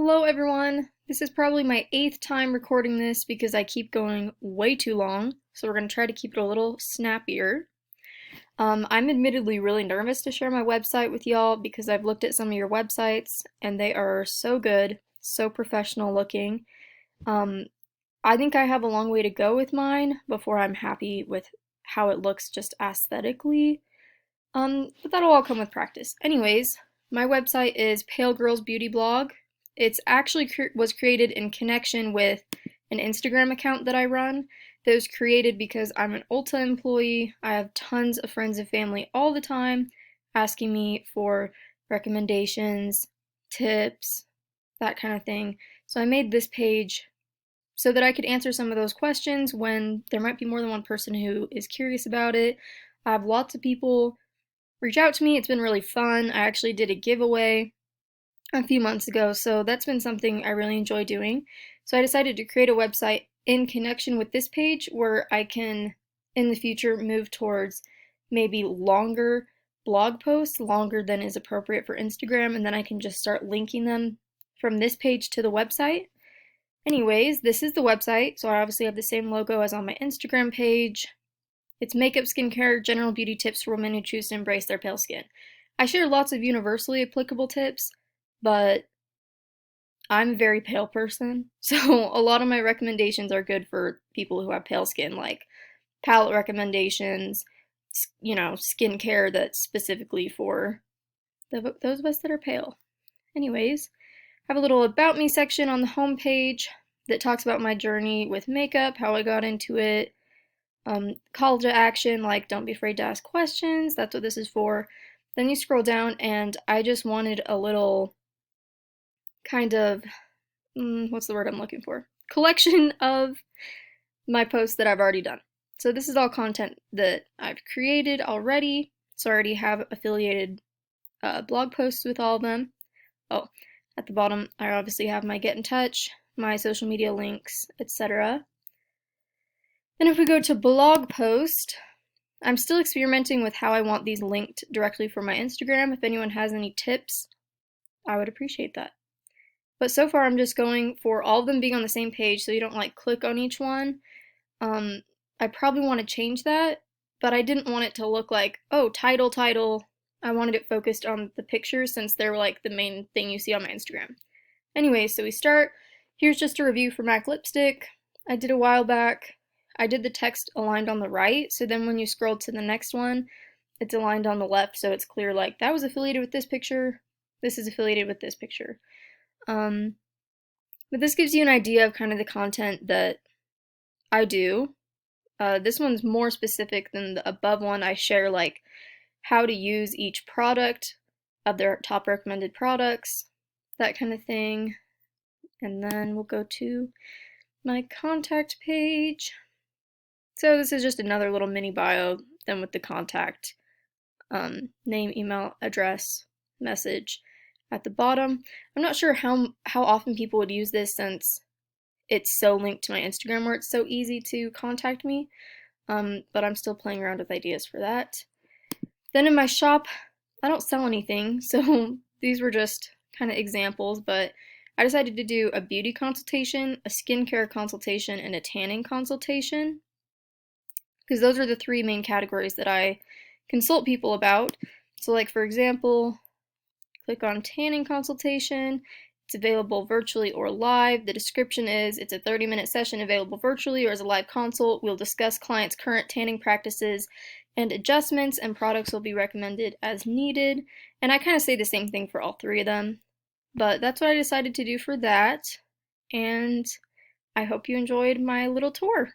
Hello everyone! This is probably my 8th time recording this because I keep going way too long, so we're going to try to keep it a little snappier. I'm admittedly really nervous to share my website with y'all because I've looked at some of your websites and they are so good, so professional looking. Um, I think I have a long way to go with mine before I'm happy with how it looks just aesthetically. But that'll all come with practice. Anyways, my website is Pale Girls Beauty Blog. It's actually was created in connection with an Instagram account that I run that was created because I'm an Ulta employee. I have tons of friends and family all the time asking me for recommendations, tips, that kind of thing. So I made this page so that I could answer some of those questions when there might be more than one person who is curious about it. I have lots of people reach out to me. It's been really fun. I actually did a giveaway a few months ago, so that's been something I really enjoy doing. So I decided to create a website in connection with this page where I can, in the future, move towards maybe longer blog posts, longer than is appropriate for Instagram, and then I can just start linking them from this page to the website. Anyways, this is the website, so I obviously have the same logo as on my Instagram page. It's makeup, skincare, general beauty tips for women who choose to embrace their pale skin. I share lots of universally applicable tips, but I'm a very pale person, so a lot of my recommendations are good for people who have pale skin, like palette recommendations, skincare that's specifically for those of us that are pale. Anyways, I have a little about me section on the home page that talks about my journey with makeup, how I got into it, call to action, like don't be afraid to ask questions. That's what this is for. Then you scroll down, and I just wanted a little kind of, what's the word I'm looking for? Collection of my posts that I've already done. So this is all content that I've created already. So I already have affiliated blog posts with all of them. Oh, at the bottom, I obviously have my get in touch, my social media links, etc. Then if we go to blog post, I'm still experimenting with how I want these linked directly for my Instagram. If anyone has any tips, I would appreciate that. But so far I'm just going for all of them being on the same page so you don't like click on each one. I probably want to change that, but I didn't want it to look like, oh, title, title. I wanted it focused on the pictures since they're like the main thing you see on my Instagram. Anyway, so we start. Here's just a review for MAC lipstick I did a while back. I did the text aligned on the right, so then when you scroll to the next one, it's aligned on the left, so it's clear like that was affiliated with this picture, this is affiliated with this picture. But this gives you an idea of kind of the content that I do. This one's more specific than the above one. I share like how to use each product of their top recommended products, that kind of thing. And then we'll go to my contact page. So this is just another little mini bio, then with the contact, name, email, address, message at the bottom. I'm not sure how often people would use this since it's so linked to my Instagram where it's so easy to contact me, but I'm still playing around with ideas for that. Then in my shop, I don't sell anything, so these were just kind of examples, but I decided to do a beauty consultation, a skincare consultation, and a tanning consultation, because those are the three main categories that I consult people about. So like for example, click on tanning consultation. It's available virtually or live. The description is it's a 30-minute session available virtually or as a live consult. We'll discuss clients' current tanning practices and adjustments, and products will be recommended as needed. And I kind of say the same thing for all three of them. But that's what I decided to do for that. And I hope you enjoyed my little tour.